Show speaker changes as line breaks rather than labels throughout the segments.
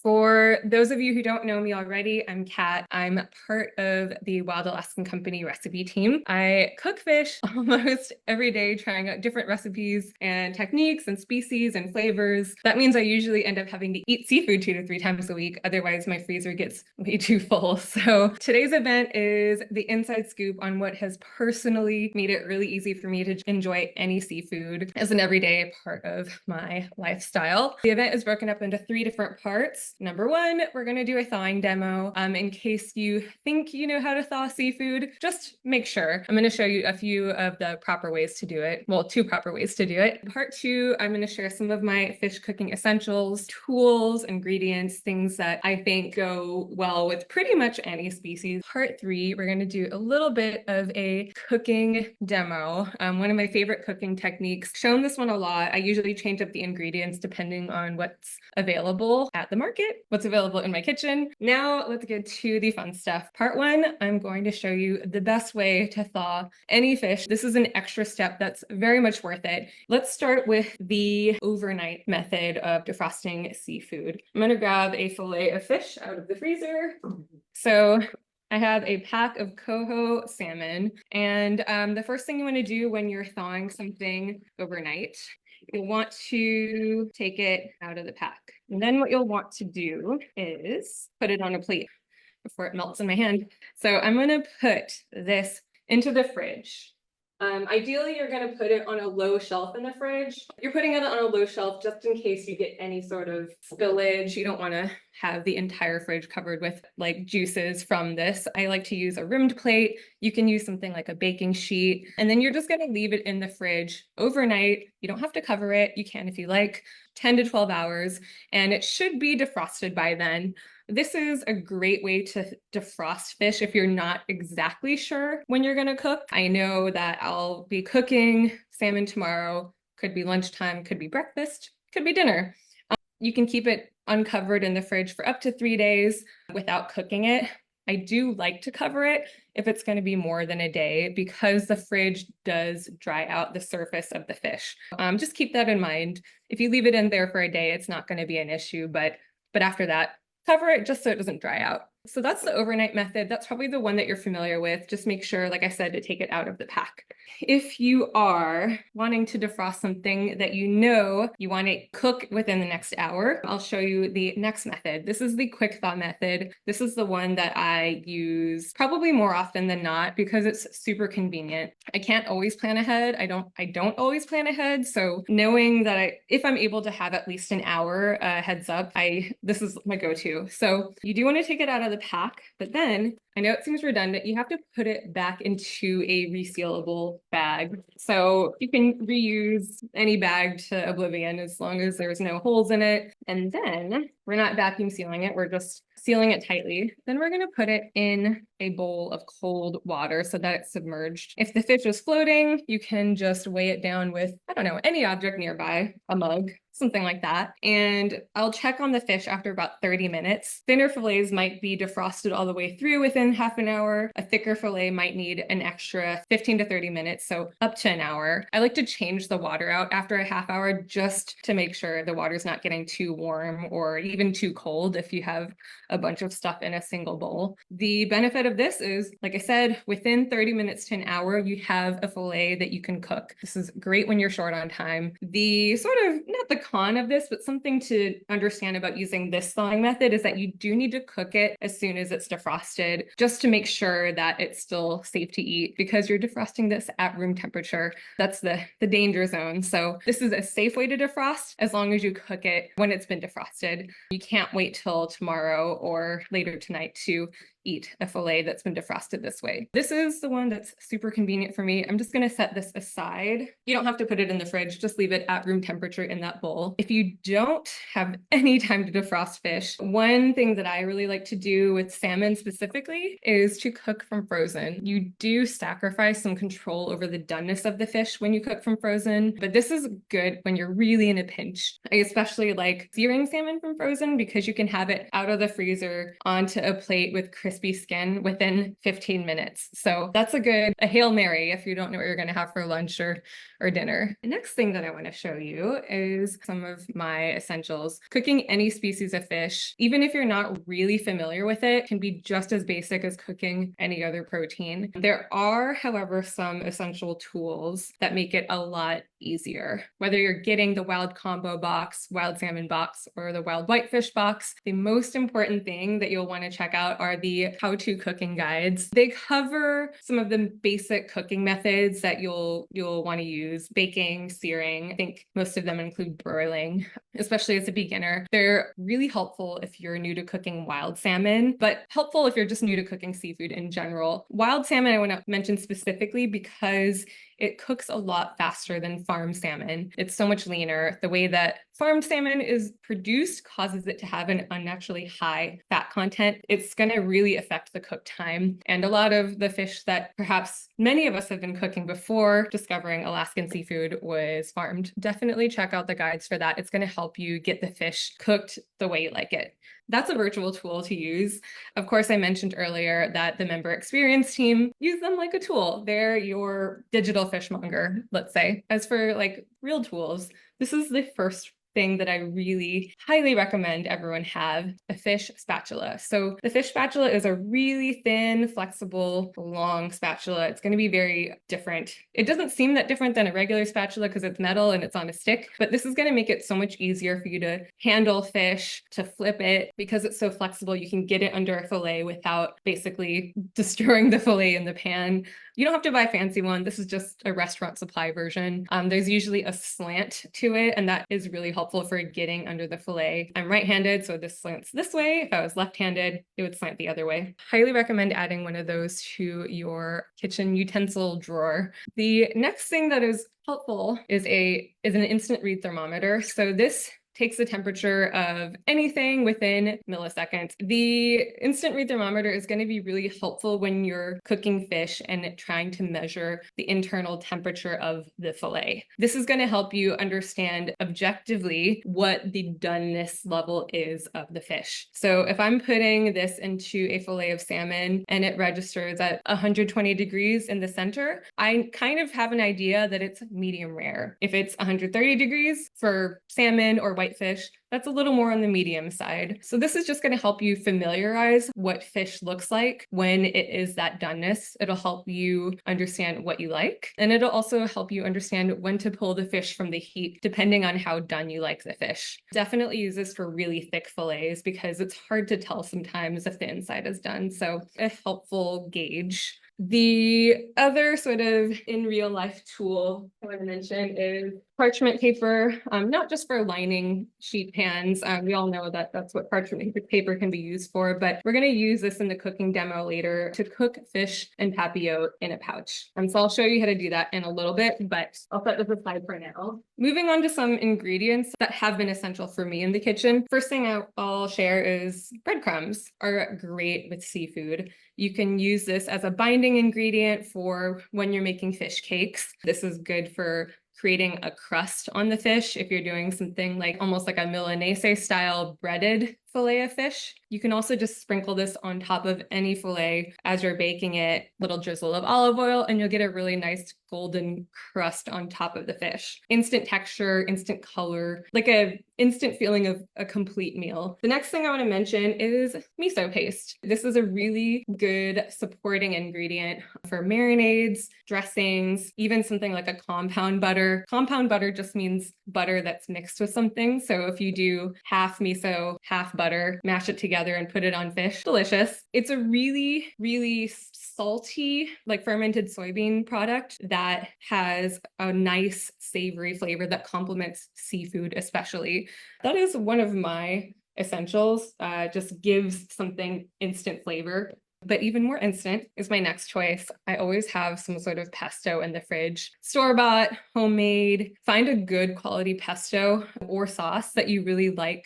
For those of you who don't know me already, I'm Kat. I'm part of the Wild Alaskan Company recipe team. I cook fish almost every day, trying out different recipes and techniques and species and flavors. That means I usually end up having to eat seafood 2 to 3 times a week. Otherwise, my freezer gets way too full. So today's event is the inside scoop on what has personally made it really easy for me to enjoy any seafood as an everyday part of my lifestyle. The event is broken up into 3 different parts. Number 1, we're going to do a thawing demo. In case you think you know how to thaw seafood, just make sure. I'm going to show you a few of the proper ways to do it. Well, 2 proper ways to do it. Part 2, I'm going to share some of my fish cooking essentials, tools, ingredients, things that I think go well with pretty much any species. Part 3, we're going to do a little bit of a cooking demo. One of my favorite cooking techniques. Shown this one a lot. I usually change up the ingredients depending on what's available at the market, what's available in my kitchen. Now let's get to the fun stuff. Part 1, I'm going to show you the best way to thaw any fish. This is an extra step that's very much worth it. Let's start with the overnight method of defrosting seafood. I'm going to grab a fillet of fish out of the freezer. So I have a pack of coho salmon, and the first thing you want to do when you're thawing something overnight, you'll want to take it out of the pack. And then what you'll want to do is put it on a plate before it melts in my hand. So I'm going to put this into the fridge. Ideally, you're going to put it on a low shelf in the fridge. You're putting it on a low shelf just in case you get any sort of spillage. You don't want to have the entire fridge covered with like juices from this. I like to use a rimmed plate. You can use something like a baking sheet, and then you're just going to leave it in the fridge overnight. You don't have to cover it. You can if you like, 10 to 12 hours, and it should be defrosted by then. This is a great way to defrost fish if you're not exactly sure when you're going to cook. I know that I'll be cooking salmon tomorrow. Could be lunchtime, could be breakfast, could be dinner. You can keep it uncovered in the fridge for up to 3 days without cooking it. I do like to cover it if it's going to be more than a day because the fridge does dry out the surface of the fish. Just keep that in mind. If you leave it in there for a day, it's not going to be an issue, but after that, cover it just so it doesn't dry out. So that's the overnight method. That's probably the one that you're familiar with. Just make sure, like I said, to take it out of the pack. If you are wanting to defrost something that you know you want to cook within the next hour, I'll show you the next method. This is the quick thaw method. This is the one that I use probably more often than not because it's super convenient. I can't always plan ahead. I don't always plan ahead. So knowing that if I'm able to have at least an hour heads up, this is my go-to. So you do want to take it out of the pack, but then I know it seems redundant. You have to put it back into a resealable bag. So you can reuse any bag to oblivion as long as there's no holes in it. And then we're not vacuum sealing it. We're just sealing it tightly. Then we're going to put it in a bowl of cold water so that it's submerged. If the fish is floating, you can just weigh it down with, I don't know, any object nearby, a mug, something like that. And I'll check on the fish after about 30 minutes. Thinner fillets might be defrosted all the way through within half an hour. A thicker fillet might need an extra 15 to 30 minutes, so up to an hour. I like to change the water out after a half hour just to make sure the water's not getting too warm or even too cold if you have a bunch of stuff in a single bowl. The benefit of this is, like I said, within 30 minutes to an hour, you have a fillet that you can cook. This is great when you're short on time. The sort of, not the con of this, but something to understand about using this thawing method is that you do need to cook it as soon as it's defrosted, just to make sure that it's still safe to eat because you're defrosting this at room temperature. That's the danger zone. So this is a safe way to defrost as long as you cook it when it's been defrosted. You can't wait till tomorrow or later tonight to eat a fillet that's been defrosted this way. This is the one that's super convenient for me. I'm just going to set this aside. You don't have to put it in the fridge, just leave it at room temperature in that bowl. If you don't have any time to defrost fish, one thing that I really like to do with salmon specifically is to cook from frozen. You do sacrifice some control over the doneness of the fish when you cook from frozen, but this is good when you're really in a pinch. I especially like searing salmon from frozen because you can have it out of the freezer onto a plate with crispy crispy skin within 15 minutes. So that's a Hail Mary if you don't know what you're going to have for lunch or dinner. The next thing that I want to show you is some of my essentials. Cooking any species of fish, even if you're not really familiar with it, can be just as basic as cooking any other protein. There are, however, some essential tools that make it a lot easier. Whether you're getting the wild combo box, wild salmon box, or the wild whitefish box, the most important thing that you'll want to check out are the how-to cooking guides. They cover some of the basic cooking methods that you'll want to use: baking, searing. I think most of them include broiling, especially as a beginner. They're really helpful if you're new to cooking wild salmon, but helpful if you're just new to cooking seafood in general. Wild salmon I want to mention specifically because it cooks a lot faster than farm salmon. It's so much leaner. The way that farmed salmon is produced causes it to have an unnaturally high fat content. It's going to really affect the cook time. And a lot of the fish that perhaps many of us have been cooking before discovering Alaskan seafood was farmed. Definitely check out the guides for that. It's going to help you get the fish cooked the way you like it. That's a virtual tool to use. Of course, I mentioned earlier that the member experience team use them like a tool. They're your digital fishmonger, let's say. As for like real tools, this is the first thing that I really highly recommend everyone have: a fish spatula. So the fish spatula is a really thin, flexible, long spatula. It's going to be very different. It doesn't seem that different than a regular spatula because it's metal and it's on a stick, but this is going to make it so much easier for you to handle fish, to flip it. Because it's so flexible, you can get it under a fillet without basically destroying the fillet in the pan. You don't have to buy a fancy one. This is just a restaurant supply version. There's usually a slant to it, and that is really helpful for getting under the fillet. I'm right-handed, so this slants this way. If I was left-handed, it would slant the other way. Highly recommend adding one of those to your kitchen utensil drawer. The next thing that is helpful is an instant read thermometer. So this takes the temperature of anything within milliseconds. The instant read thermometer is going to be really helpful when you're cooking fish and trying to measure the internal temperature of the fillet. This is going to help you understand objectively what the doneness level is of the fish. So if I'm putting this into a fillet of salmon and it registers at 120 degrees in the center, I kind of have an idea that it's medium rare. If it's 130 degrees for salmon or whitefish, that's a little more on the medium side. So this is just going to help you familiarize what fish looks like when it is that doneness. It'll help you understand what you like, and it'll also help you understand when to pull the fish from the heat, depending on how done you like the fish. Definitely use this for really thick fillets because it's hard to tell sometimes if the inside is done. So a helpful gauge. The other sort of in real life tool I want to mention is parchment paper, not just for lining sheet pans. We all know that that's what parchment paper can be used for, but we're going to use this in the cooking demo later to cook fish and papillote in a pouch. So I'll show you how to do that in a little bit, but I'll set this aside for now. Moving on to some ingredients that have been essential for me in the kitchen. First thing I'll share is breadcrumbs are great with seafood. You can use this as a binding ingredient for when you're making fish cakes. This is good for creating a crust on the fish if you're doing something like almost like a Milanese style breaded fillet of fish. You can also just sprinkle this on top of any fillet as you're baking it, little drizzle of olive oil, and you'll get a really nice golden crust on top of the fish. Instant texture, instant color, like a instant feeling of a complete meal. The next thing I want to mention is miso paste. This is a really good supporting ingredient for marinades, dressings, even something like a compound butter. Compound butter just means butter that's mixed with something. So if you do half miso, half butter, mash it together and put it on fish, delicious. It's a really, really salty, like fermented soybean product that has a nice savory flavor that complements seafood especially. That is one of my essentials, just gives something instant flavor. But even more instant is my next choice. I always have some sort of pesto in the fridge. Store-bought, homemade. Find a good quality pesto or sauce that you really like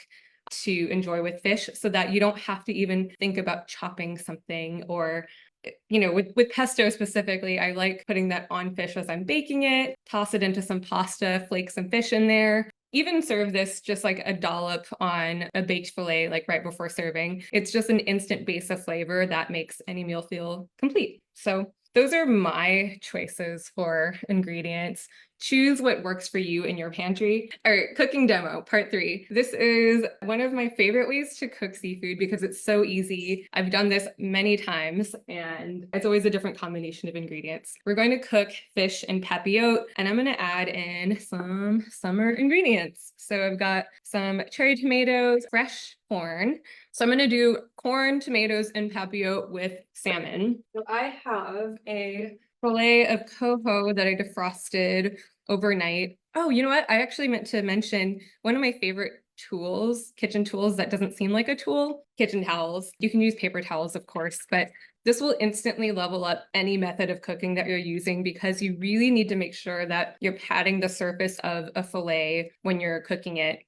to enjoy with fish so that you don't have to even think about chopping something or with pesto specifically, I like putting that on fish as I'm baking it, toss it into some pasta, flake some fish in there. even serve this just like a dollop on a baked filet, like right before serving. It's just an instant base of flavor that makes any meal feel complete. So those are my choices for ingredients. Choose what works for you in your pantry. All right, cooking demo, part 3. This is one of my favorite ways to cook seafood because it's so easy. I've done this many times and it's always a different combination of ingredients. We're going to cook fish and papillote, and I'm going to add in some summer ingredients. So I've got some cherry tomatoes, fresh corn. So I'm going to do corn, tomatoes, and papillote with salmon. So I have a fillet of coho that I defrosted overnight. Oh, you know what? I actually meant to mention one of my favorite tools, kitchen tools that doesn't seem like a tool, kitchen towels. You can use paper towels, of course, but this will instantly level up any method of cooking that you're using because you really need to make sure that you're patting the surface of a fillet when you're cooking it,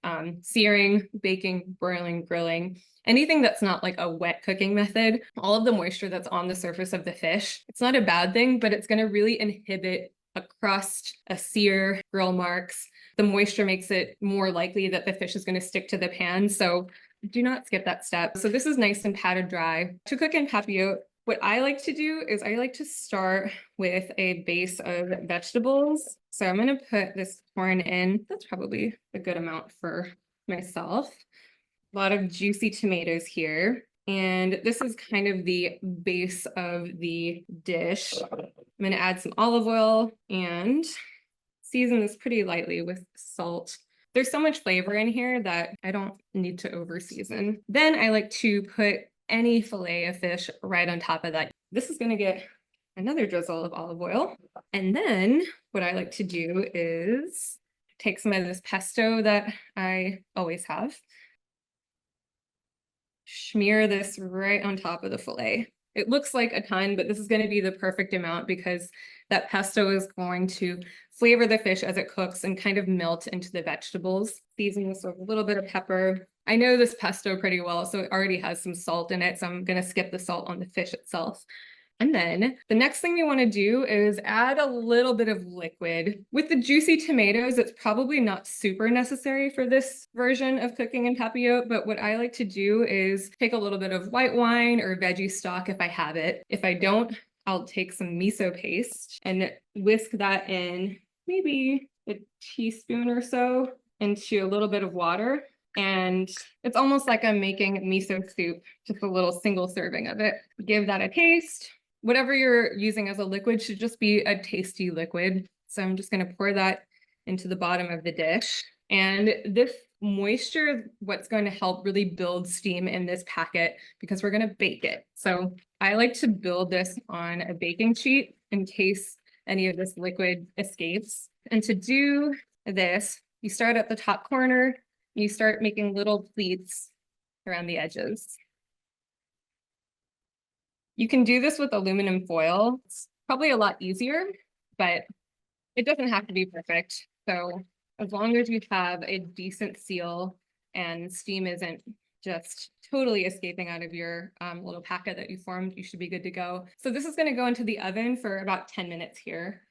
searing, baking, broiling, grilling. Anything that's not like a wet cooking method, all of the moisture that's on the surface of the fish, it's not a bad thing, but it's going to really inhibit a crust, a sear, grill marks. The moisture makes it more likely that the fish is going to stick to the pan. So do not skip that step. So this is nice and patted dry. To cook in papillote, what I like to do is I like to start with a base of vegetables. So I'm going to put this corn in. That's probably a good amount for myself. A lot of juicy tomatoes here. And this is kind of the base of the dish. I'm going to add some olive oil and season this pretty lightly with salt. There's so much flavor in here that I don't need to over season. Then I like to put any fillet of fish right on top of that. This is going to get another drizzle of olive oil. And then what I like to do is take some of this pesto that I always have, smear this right on top of the fillet. It looks like a ton, but this is going to be the perfect amount because that pesto is going to flavor the fish as it cooks and kind of melt into the vegetables. Season this with a little bit of pepper. I know this pesto pretty well, so it already has some salt in it, so I'm going to skip the salt on the fish itself. And then the next thing we want to do is add a little bit of liquid. With the juicy tomatoes, it's probably not super necessary for this version of cooking in papillote, but what I like to do is take a little bit of white wine or veggie stock if I have it. If I don't, I'll take some miso paste and whisk that in maybe a teaspoon or so into a little bit of water. And it's almost like I'm making miso soup, just a little single serving of it. Give that a taste. Whatever you're using as a liquid should just be a tasty liquid. So I'm just going to pour that into the bottom of the dish. And this moisture is what's going to help really build steam in this packet because we're going to bake it. So I like to build this on a baking sheet in case any of this liquid escapes. And to do this, you start at the top corner, you start making little pleats around the edges. You can do this with aluminum foil. It's probably a lot easier, but it doesn't have to be perfect. So as long as you have a decent seal and steam isn't just totally escaping out of your little packet that you formed, you should be good to go. So this is going to go into the oven for about 10 minutes here.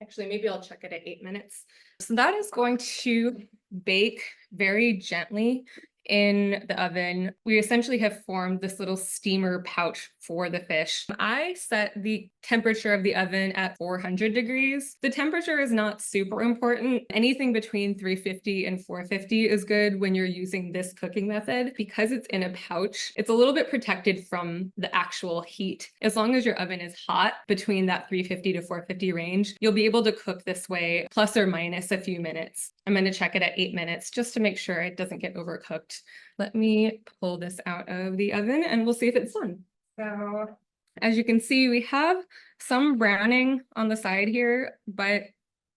Actually, maybe I'll check it at 8 minutes. So that is going to bake very gently in the oven. We essentially have formed this little steamer pouch for the fish. I set the temperature of the oven at 400 degrees. The temperature is not super important. Anything between 350 and 450 is good when you're using this cooking method. Because it's in a pouch, it's a little bit protected from the actual heat. As long as your oven is hot between that 350 to 450 range, you'll be able to cook this way plus or minus a few minutes. I'm going to check it at 8 minutes just to make sure it doesn't get overcooked. Let me pull this out of the oven and we'll see if it's done. So as you can see, we have some browning on the side here, but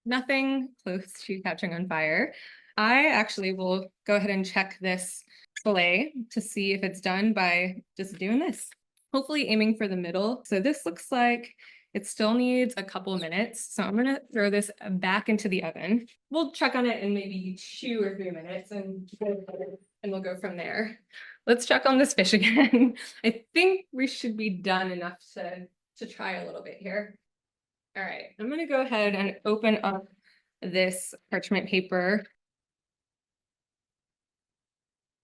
nothing close to catching on fire. I actually will go ahead and check this fillet to see if it's done by just doing this. Hopefully aiming for the middle. So this looks like it still needs a couple of minutes. So I'm gonna throw this back into the oven. We'll check on it in maybe 2 or 3 minutes and we'll go from there. Let's check on this fish again. I think we should be done enough to try a little bit here. All right, I'm gonna go ahead and open up this parchment paper.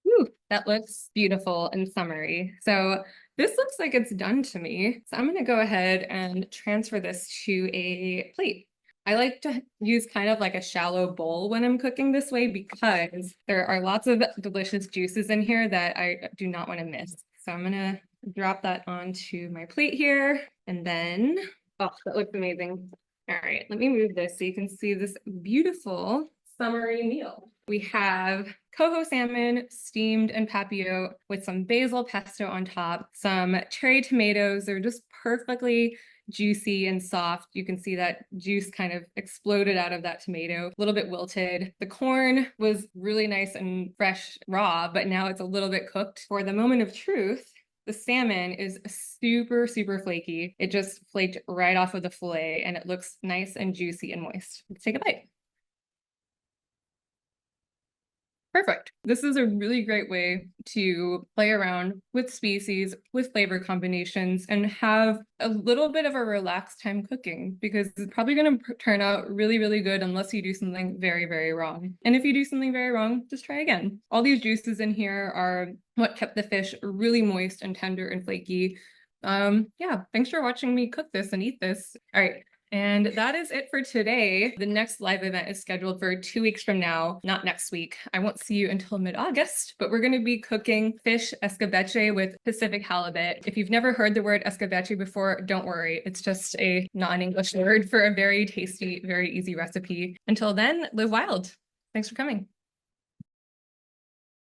Whew, that looks beautiful and summery. So this looks like it's done to me. So I'm going to go ahead and transfer this to a plate. I like to use kind of like a shallow bowl when I'm cooking this way because there are lots of delicious juices in here that I do not want to miss. So I'm going to drop that onto my plate here. And then, oh, that looks amazing. All right, let me move this so you can see this beautiful summery meal. We have coho salmon steamed in papillo with some basil pesto on top, some cherry tomatoes. They're just perfectly juicy and soft. You can see that juice kind of exploded out of that tomato, a little bit wilted. The corn was really nice and fresh raw, but now it's a little bit cooked. For the moment of truth, the salmon is super, super flaky. It just flaked right off of the fillet and it looks nice and juicy and moist. Let's take a bite. Perfect. This is a really great way to play around with species, with flavor combinations, and have a little bit of a relaxed time cooking because it's probably going to turn out really, really good unless you do something very, very wrong. And if you do something very wrong, just try again. All these juices in here are what kept the fish really moist and tender and flaky. Yeah, thanks for watching me cook this and eat this. All right. And that is it for today. The next live event is scheduled for 2 weeks from now, not next week. I won't see you until mid-August, but we're going to be cooking fish escabeche with Pacific halibut. If you've never heard the word escabeche before, don't worry. It's just a non-English word for a very tasty, very easy recipe. Until then, live wild. Thanks for coming.